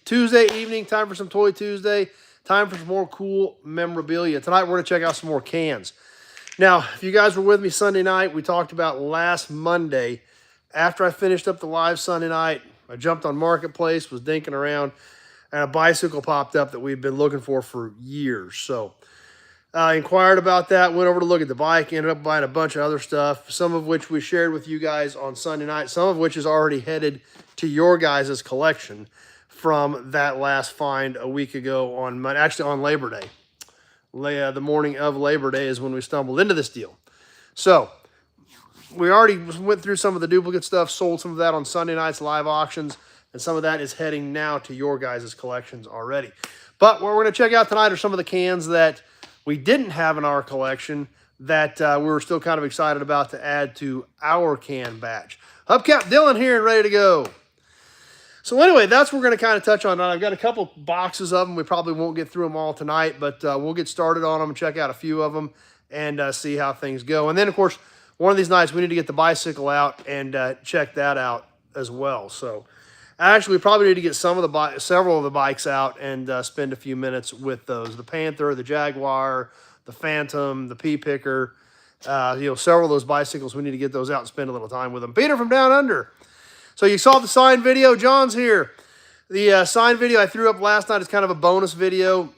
Tuesday evening, time for some Toy Tuesday. Time for some more cool memorabilia. Tonight, we're going to check out some more cans. Now, if you guys were with me Sunday night, we talked about last Monday. After I finished up the live Sunday night, I jumped on Marketplace, was dinking around, and a bicycle popped up that we've been looking for years. So I inquired about that, went over to look at the bike, ended up buying a bunch of other stuff, some of which we shared with you guys on Sunday night, some of which is already headed to your guys' collection from that last find a week ago on Labor Day. The morning of Labor Day is when we stumbled into this deal. So we already went through some of the duplicate stuff, sold some of that on Sunday night's live auctions, and some of that is heading now to your guys' collections already. But what we're going to check out tonight are some of the cans that we didn't have in our collection that we were still kind of excited about to add to our can batch. Hubcap Dylan here and ready to go. So anyway, that's what we're going to kind of touch on. I've got a couple boxes of them. We probably won't get through them all tonight, but we'll get started on them and check out a few of them and see how things go. And then, of course, one of these nights we need to get the bicycle out and check that out as well. So actually, we probably need to get several of the bikes out and spend a few minutes with those. The Panther, the Jaguar, the Phantom, the P-Picker, several of those bicycles. We need to get those out and spend a little time with them. Peter from Down Under. So you saw the sign video. John's here. The sign video I threw up last night is kind of a bonus video.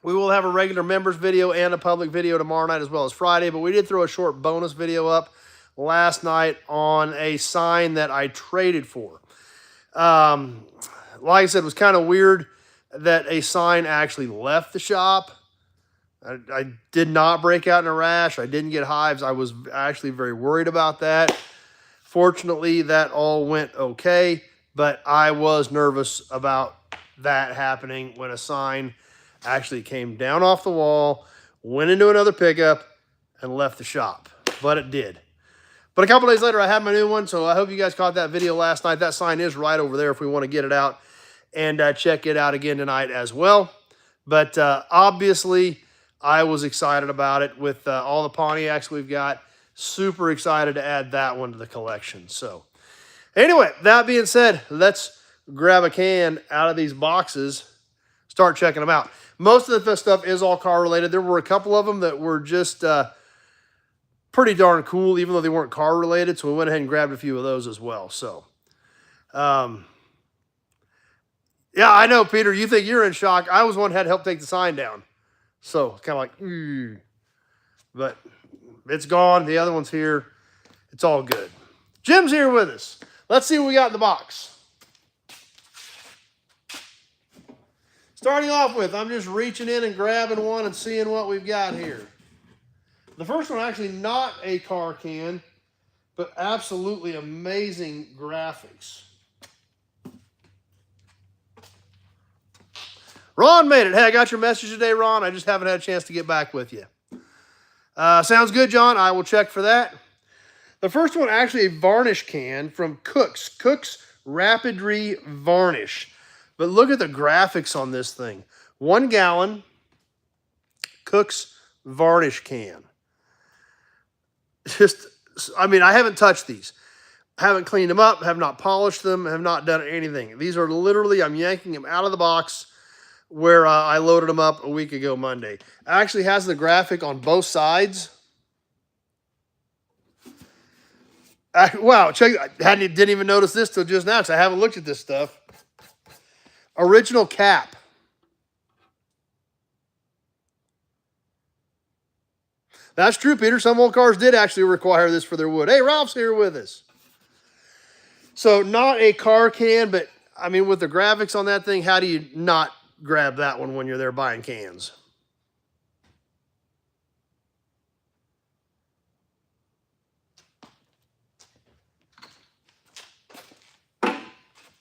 We will have a regular members video and a public video tomorrow night as well as Friday, but we did throw a short bonus video up last night on a sign that I traded for. Like I said, it was kind of weird that a sign actually left the shop. I did not break out in a rash. I didn't get hives. I was actually very worried about that. Fortunately, that all went okay, but I was nervous about that happening when a sign actually came down off the wall, went into another pickup, and left the shop. But it did. But a couple days later, I had my new one, so I hope you guys caught that video last night. That sign is right over there if we want to get it out and check it out again tonight as well. But obviously, I was excited about it with all the Pontiacs we've got. Super excited to add that one to the collection. So anyway, that being said, let's grab a can out of these boxes, start checking them out. Most of the stuff is all car related. There were a couple of them that were just pretty darn cool, even though they weren't car related. So we went ahead and grabbed a few of those as well. So, yeah, I know, Peter, you think you're in shock. I was one who had to help take the sign down. So kind of like, but it's gone. The other one's here. It's all good. Jim's here with us. Let's see what we got in the box. Starting off with, I'm just reaching in and grabbing one and seeing what we've got here. The first one actually not a car can, but absolutely amazing graphics. Ron made it. Hey, I got your message today, Ron. I just haven't had a chance to get back with you. Sounds good, John. I will check for that. The first one, actually a varnish can from Cook's. Cook's Rapid Varnish. But look at the graphics on this thing. 1 gallon Cook's varnish can. Just, I mean, I haven't touched these. I haven't cleaned them up, have not polished them, have not done anything. These are literally, I'm yanking them out of the box where I loaded them up a week ago Monday. It actually has the graphic on both sides. Wow, check! Didn't even notice this till just now because I haven't looked at this stuff. Original cap. That's true, Peter. Some old cars did actually require this for their wood. Hey, Ralph's here with us. So not a car can, but I mean, with the graphics on that thing, how do you not grab that one when you're there buying cans?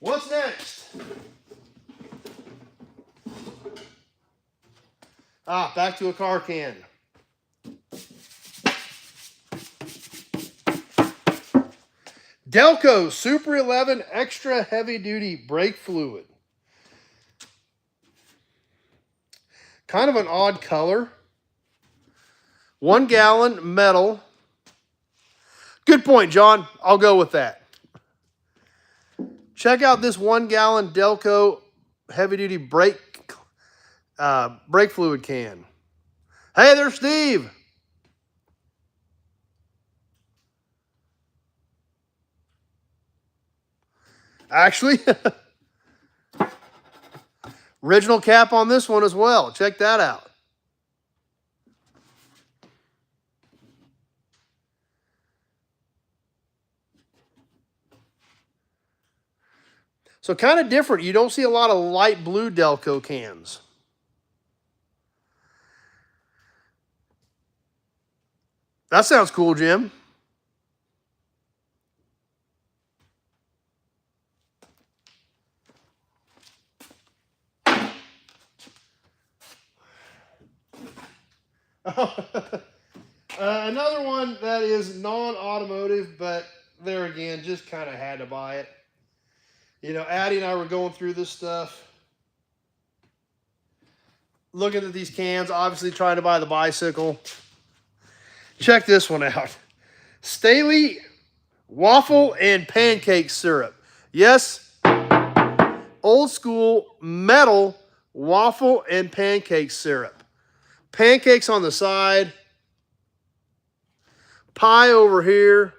What's next? Back to a car can. Delco Super 11 Extra Heavy Duty Brake Fluid. Kind of an odd color. 1 gallon metal. Good point, John. I'll go with that. Check out this 1 gallon Delco heavy-duty brake fluid can. Hey, there's Steve. Actually, original cap on this one as well. Check that out. So kind of different. You don't see a lot of light blue Delco cans. That sounds cool, Jim. Another one that is non-automotive, but there again, just kind of had to buy it. You know, Addie and I were going through this stuff, looking at these cans, obviously trying to buy the bicycle. Check this one out. Staley waffle and pancake syrup. Yes, old school metal waffle and pancake syrup. Pancakes on the side. Pie over here.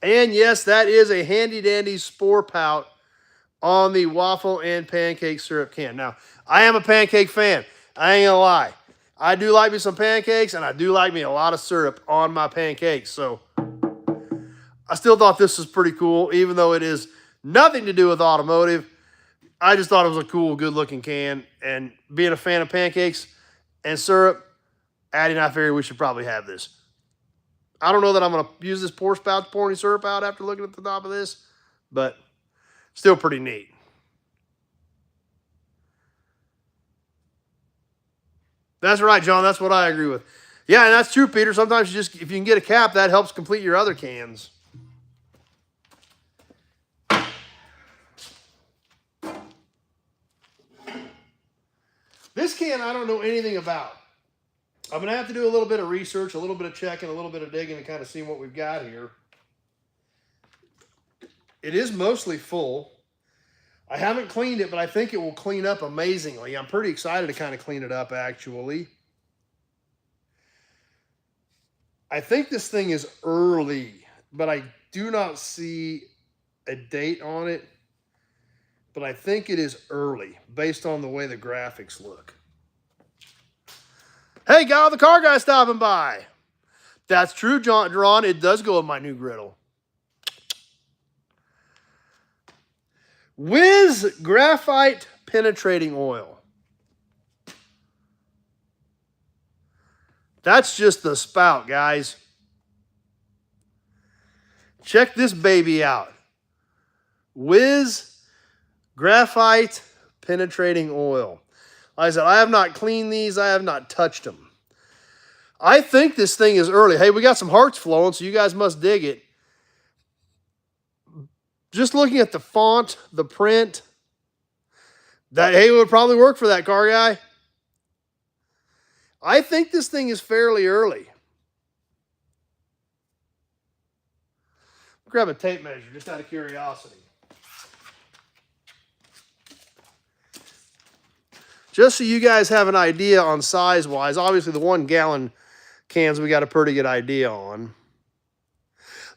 And yes, that is a handy-dandy spore pout on the waffle and pancake syrup can. Now, I am a pancake fan. I ain't gonna lie. I do like me some pancakes, and I do like me a lot of syrup on my pancakes. So, I still thought this was pretty cool, even though it is nothing to do with automotive. I just thought it was a cool, good-looking can. And being a fan of pancakes and syrup, Addie and I figured we should probably have this. I don't know that I'm going to use this pour spout to pour any syrup out after looking at the top of this, but still pretty neat. That's right, John. That's what I agree with. Yeah, and that's true, Peter. Sometimes you just, if you can get a cap, that helps complete your other cans. This can I don't know anything about. I'm going to have to do a little bit of research, a little bit of checking, a little bit of digging to kind of see what we've got here. It is mostly full. I haven't cleaned it, but I think it will clean up amazingly. I'm pretty excited to kind of clean it up, actually. I think this thing is early, but I do not see a date on it. But I think it is early, based on the way the graphics look. Hey, guy, the car guy stopping by. That's true, Ron. It does go with my new griddle. Whiz graphite penetrating oil. That's just the spout, guys. Check this baby out. Whiz graphite penetrating oil. Like I said, I have not cleaned these. I have not touched them. I think this thing is early. Hey, we got some hearts flowing, so you guys must dig it. Just looking at the font, the print, that, hey, it would probably work for that car guy. I think this thing is fairly early. Grab a tape measure, just out of curiosity. Just so you guys have an idea on size-wise, obviously the 1 gallon cans we got a pretty good idea on.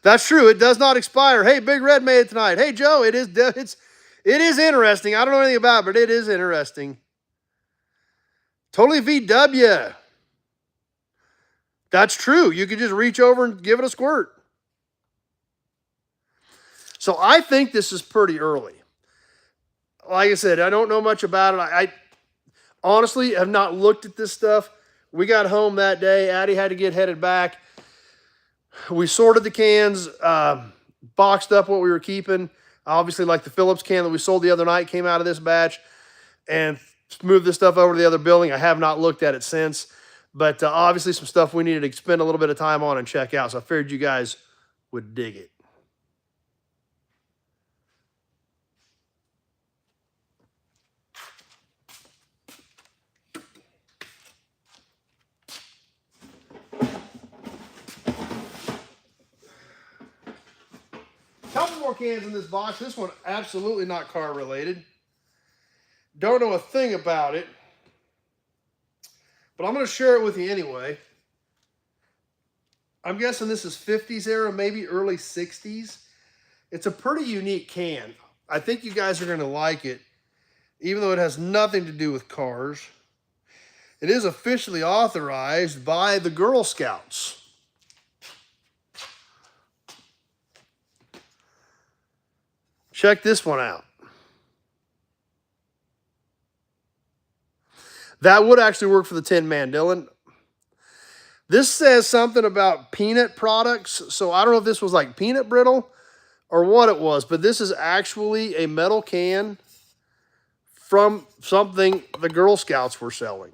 That's true. It does not expire. Hey, Big Red made it tonight. Hey, Joe, it is interesting. I don't know anything about it, but it is interesting. Totally VW. That's true. You could just reach over and give it a squirt. So I think this is pretty early. Like I said, I don't know much about it. I honestly have not looked at this stuff. We got home that day. Addie had to get headed back. We sorted the cans, boxed up what we were keeping. Obviously, like the Phillips can that we sold the other night came out of this batch, and moved this stuff over to the other building. I have not looked at it since, but obviously some stuff we needed to spend a little bit of time on and check out, so I figured you guys would dig it. Couple couple more cans in this box. This one absolutely not car related. Don't know a thing about it, but I'm going to share it with you anyway. I'm guessing this is 50s era, maybe early 60s. It's a pretty unique can. I think you guys are going to like it, even though it has nothing to do with cars. It is officially authorized by the Girl Scouts. Check this one out. That would actually work for the Tin Man, Dylan. This says something about peanut products, so I don't know if this was like peanut brittle or what it was, but this is actually a metal can from something the Girl Scouts were selling.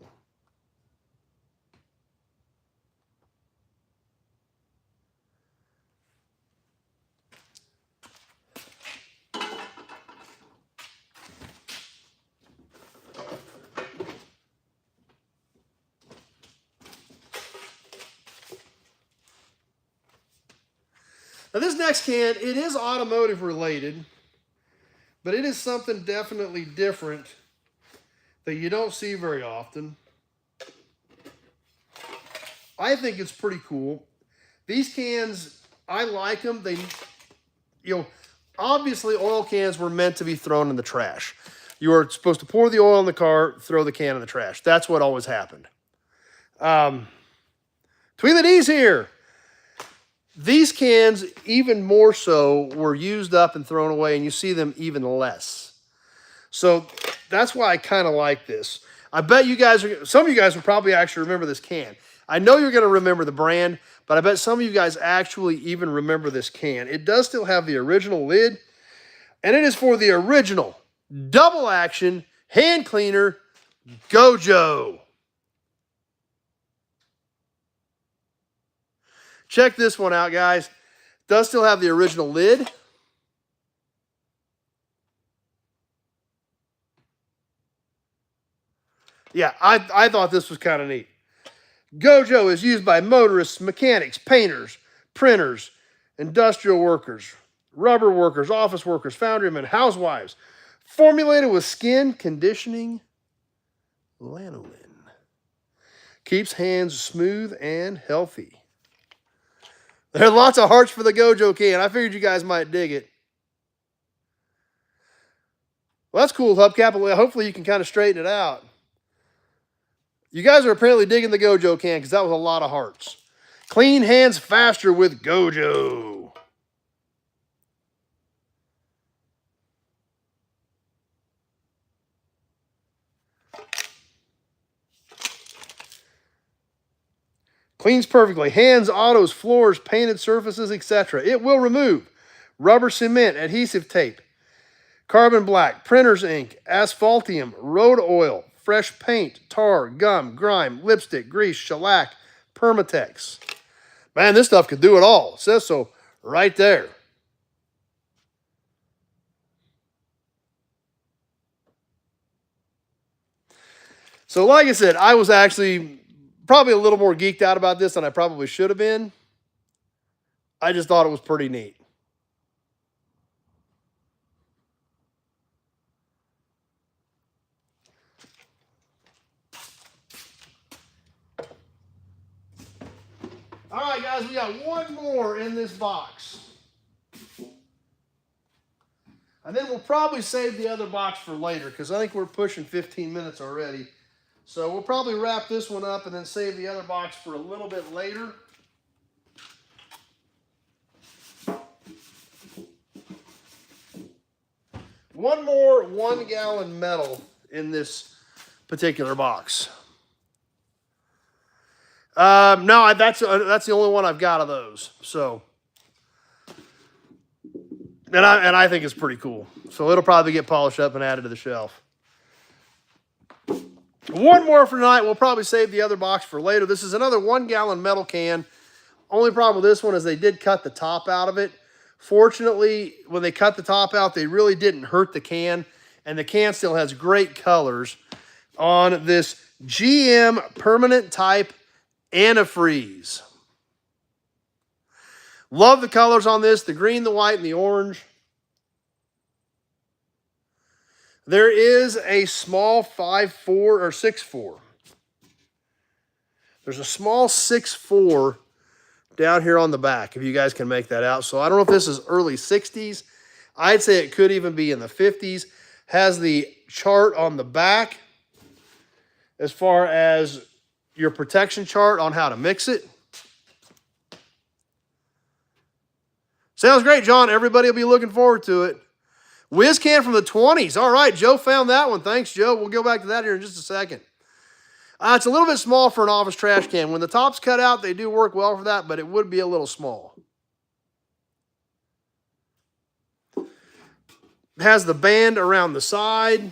Now this next can, it is automotive related, but it is something definitely different that you don't see very often. I think it's pretty cool. These cans, I like them. They, obviously oil cans were meant to be thrown in the trash. You are supposed to pour the oil in the car, throw the can in the trash. That's what always happened. Between the knees here. These cans, even more so, were used up and thrown away, and you see them even less. So that's why I kind of like this. I bet you guys, some of you guys will probably actually remember this can. I know you're going to remember the brand, but I bet some of you guys actually even remember this can. It does still have the original lid, and it is for the original double action hand cleaner Gojo. Check this one out, guys. Does still have the original lid. Yeah, I thought this was kind of neat. Gojo is used by motorists, mechanics, painters, printers, industrial workers, rubber workers, office workers, foundrymen, housewives. Formulated with skin conditioning lanolin. Keeps hands smooth and healthy. There are lots of hearts for the Gojo can. I figured you guys might dig it. Well, that's cool, Hubcap. Hopefully you can kind of straighten it out. You guys are apparently digging the Gojo can because that was a lot of hearts. Clean hands faster with Gojo. Cleans perfectly. Hands, autos, floors, painted surfaces, etc. It will remove rubber cement, adhesive tape, carbon black, printer's ink, asphaltium, road oil, fresh paint, tar, gum, grime, lipstick, grease, shellac, Permatex. Man, this stuff could do it all. It says so right there. So like I said, I was actually probably a little more geeked out about this than I probably should have been. I just thought it was pretty neat. All right, guys, we got one more in this box. And then we'll probably save the other box for later because I think we're pushing 15 minutes already. So we'll probably wrap this one up and then save the other box for a little bit later. One more 1 gallon metal in this particular box. No, that's the only one I've got of those. So, and I think it's pretty cool. So it'll probably get polished up and added to the shelf. One more for tonight. We'll probably save the other box for later. This is another 1 gallon metal can. Only problem with this one is they did cut the top out of it. Fortunately, when they cut the top out, they really didn't hurt the can. And the can still has great colors on this GM permanent type antifreeze. Love the colors on this, the green, the white, and the orange. There is a small 5.4 or 6.4. There's a small 6.4 down here on the back, if you guys can make that out. So I don't know if this is early 60s. I'd say it could even be in the 50s. Has the chart on the back as far as your protection chart on how to mix it. Sounds great, John. Everybody will be looking forward to it. Whiz can from the 20s. All right, Joe found that one. Thanks, Joe. We'll go back to that here in just a second. It's a little bit small for an office trash can. When the top's cut out, they do work well for that, but it would be a little small. It has the band around the side.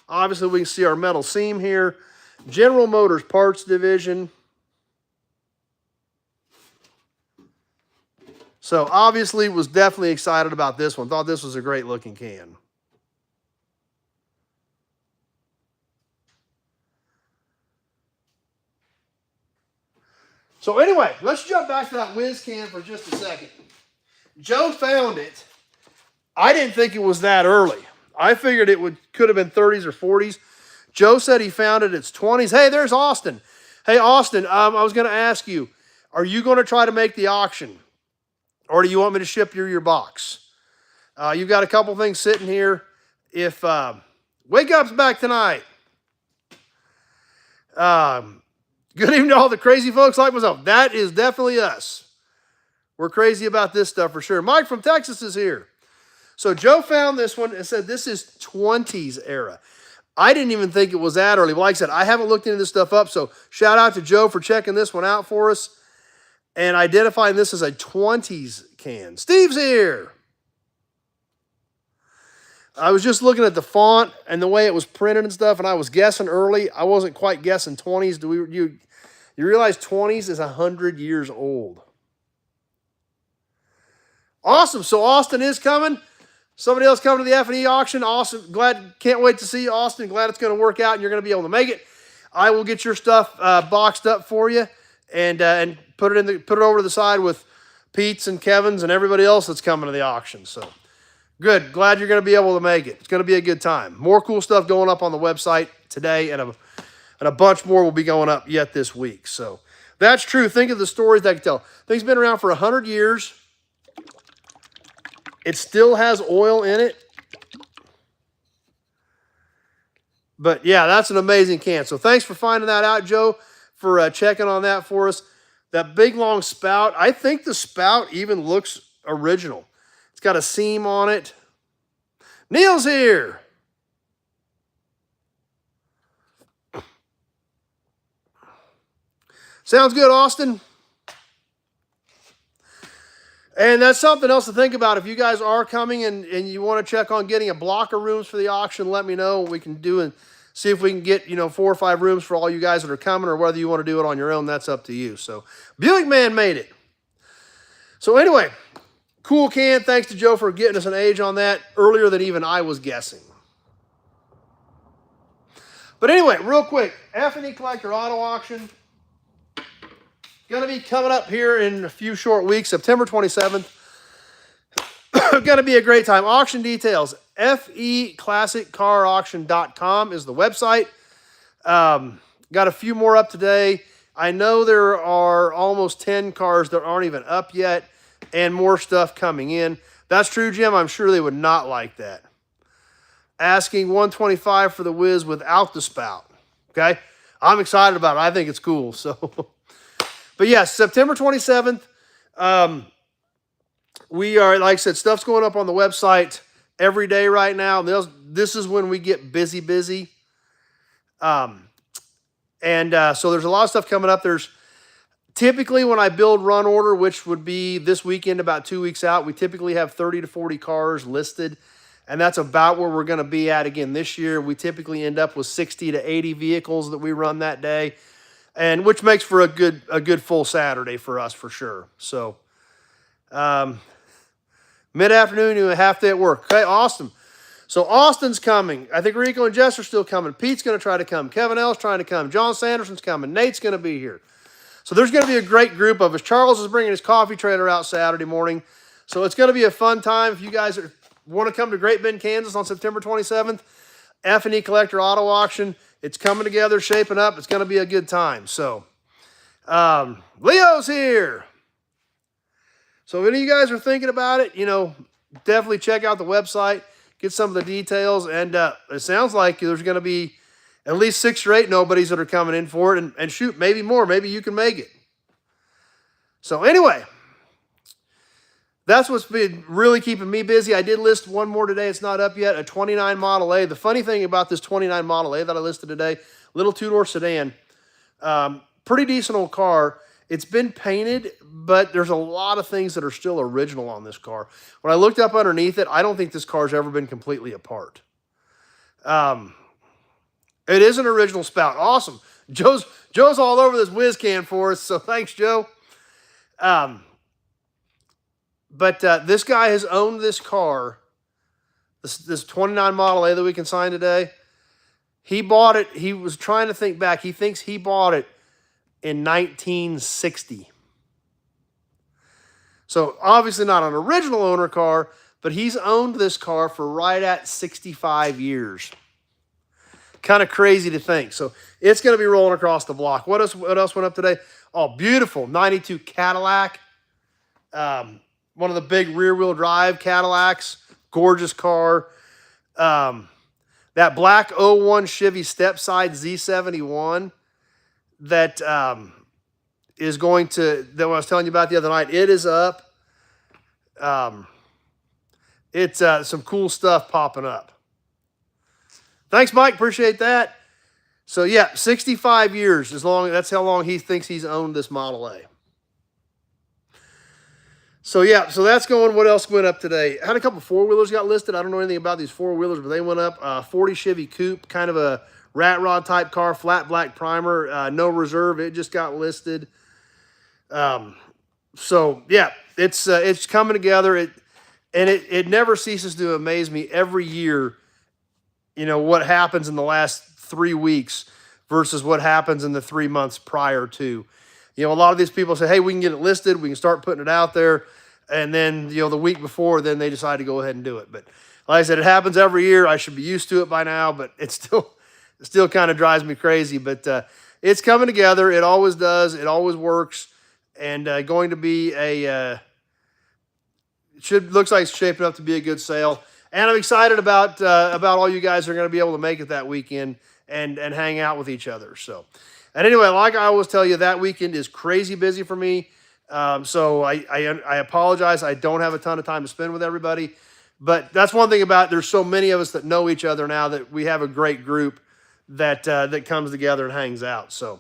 Obviously, we can see our metal seam here. General Motors Parts Division. So obviously was definitely excited about this one. Thought this was a great looking can. So anyway, let's jump back to that Whiz can for just a second. Joe found it. I didn't think it was that early. I figured it could have been 30s or 40s. Joe said he found it. It's 20s. Hey, there's Austin. Hey, Austin, I was going to ask you, are you going to try to make the auction? Or do you want me to ship you your box? You've got a couple things sitting here. If Wake Up's back tonight. Good evening to all the crazy folks like myself. That is definitely us. We're crazy about this stuff for sure. Mike from Texas is here. So Joe found this one and said this is 20s era. I didn't even think it was that early. But like I said, I haven't looked into this stuff up. So shout out to Joe for checking this one out for us and identifying this as a 20s can. Steve's here. I was just looking at the font and the way it was printed and stuff, and I was guessing early. I wasn't quite guessing 20s. You realize 20s is 100 years old. Awesome. So Austin is coming. Somebody else coming to the F&E auction. Awesome. Can't wait to see you, Austin. Glad it's going to work out and you're going to be able to make it. I will get your stuff boxed up for you and put it over to the side with Pete's and Kevin's and everybody else that's coming to the auction. So good. Glad you're going to be able to make it. It's going to be a good time. More cool stuff going up on the website today, and a bunch more will be going up yet this week. So that's true. Think of the stories that I can tell. Thing's been around for 100 years. It still has oil in it. But yeah, that's an amazing can. So thanks for finding that out, Joe, for checking on that for us. That big long spout, I think the spout even looks original. It's got a seam on it. Neil's here. Sounds good, Austin. And that's something else to think about. If you guys are coming and you want to check on getting a block of rooms for the auction, let me know. We can do and see if we can get, 4 or 5 rooms for all you guys that are coming, or whether you want to do it on your own, that's up to you. So Buick Man made it. So anyway, cool can. Thanks to Joe for getting us an age on that earlier than even I was guessing. But anyway, real quick, F&E Collector Auto Auction. Going to be coming up here in a few short weeks, September 27th. Going to be a great time. Auction details, feclassiccarauction.com is the website. Got a few more up today. I know there are almost 10 cars that aren't even up yet, and more stuff coming in. That's true, Jim. I'm sure they would not like that. Asking $125 for the Whiz without the spout. Okay? I'm excited about it. I think it's cool. So... But yes, September 27th, we are, like I said, stuff's going up on the website every day right now. This is when we get busy. So there's a lot of stuff coming up. There's typically when I build run order, which would be this weekend, about 2 weeks out, we typically have 30 to 40 cars listed. And that's about where we're going to be at again this year. We typically end up with 60 to 80 vehicles that we run that day. And which makes for a good full Saturday for us for sure. So mid-afternoon, you half day at work. Okay, awesome. So Austin's coming. I think Rico and Jess are still coming. Pete's going to try to come. Kevin L's trying to come. John Sanderson's coming. Nate's going to be here. So there's going to be a great group of us. Charles is bringing his coffee trailer out Saturday morning. So it's going to be a fun time. If you guys want to come to Great Bend, Kansas on September 27th, F&E Collector Auto Auction. It's coming together, shaping up. It's going to be a good time. So, Leo's here. So if any of you guys are thinking about it, you know, definitely check out the website, get some of the details. And it sounds like there's going to be at least 6 or 8 nobodies that are coming in for it. And shoot, maybe more. Maybe you can make it. So anyway, that's what's been really keeping me busy. I did list one more today. It's not up yet, a 29 Model A. The funny thing about this 29 Model A that I listed today, little 2-door sedan, pretty decent old car. It's been painted, but there's a lot of things that are still original on this car. When I looked up underneath it, I don't think this car's ever been completely apart. It is an original spout. Awesome. Joe's all over this Whiz can for us, so thanks, Joe. But this guy has owned this car, this 29 Model A that we can sign today. He bought it. He was trying to think back. He thinks he bought it in 1960. So obviously not an original owner car, but he's owned this car for right at 65 years. Kind of crazy to think. So it's going to be rolling across the block. What else went up today? Oh, beautiful 92 Cadillac. One of the big rear-wheel drive Cadillacs. Gorgeous car. That black 01 Chevy step-side Z71 that is going to, that I was telling you about the other night, it is up. It's some cool stuff popping up. Thanks, Mike. Appreciate that. So, yeah, 65 years. That's how long he thinks he's owned this Model A. So, yeah, so that's going. What else went up today? I had a couple 4-wheelers got listed. I don't know anything about these 4-wheelers, but they went up. 40 Chevy Coupe, kind of a rat rod type car, flat black primer, no reserve. It just got listed. So, yeah, it's coming together. It never ceases to amaze me every year, you know, what happens in the last 3 weeks versus what happens in the 3 months prior to. You know, a lot of these people say, hey, we can get it listed. We can start putting it out there. And then, you know, the week before, then they decide to go ahead and do it. But like I said, it happens every year. I should be used to it by now, but it still kind of drives me crazy. But it's coming together. It always does. It always works. And going to be looks like it's shaping up to be a good sale. And I'm excited about all you guys are going to be able to make it that weekend and hang out with each other. So, and anyway, like I always tell you, that weekend is crazy busy for me. So I apologize. I don't have a ton of time to spend with everybody. But that's one thing about it. There's so many of us that know each other now that we have a great group that comes together and hangs out. So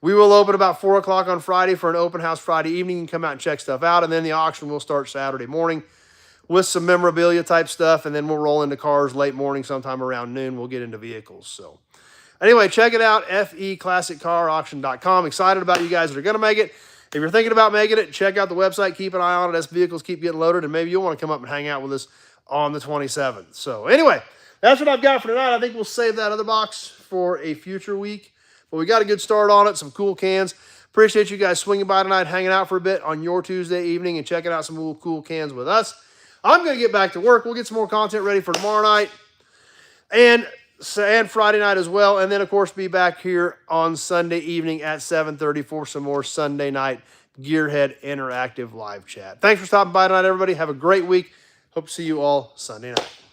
we will open about 4 o'clock on Friday for an open house Friday evening. You can come out and check stuff out. And then the auction will start Saturday morning with some memorabilia type stuff. And then we'll roll into cars late morning, sometime around noon. We'll get into vehicles. So anyway, check it out, feclassiccarauction.com. Excited about you guys that are going to make it. If you're thinking about making it, check out the website. Keep an eye on it as vehicles keep getting loaded. And maybe you'll want to come up and hang out with us on the 27th. So anyway, that's what I've got for tonight. I think we'll save that other box for a future week. But we got a good start on it, some cool cans. Appreciate you guys swinging by tonight, hanging out for a bit on your Tuesday evening and checking out some cool cans with us. I'm going to get back to work. We'll get some more content ready for tomorrow night and Friday night as well. And then, of course, be back here on Sunday evening at 7:30 for some more Sunday night Gearhead Interactive live chat. Thanks for stopping by tonight, everybody. Have a great week. Hope to see you all Sunday night.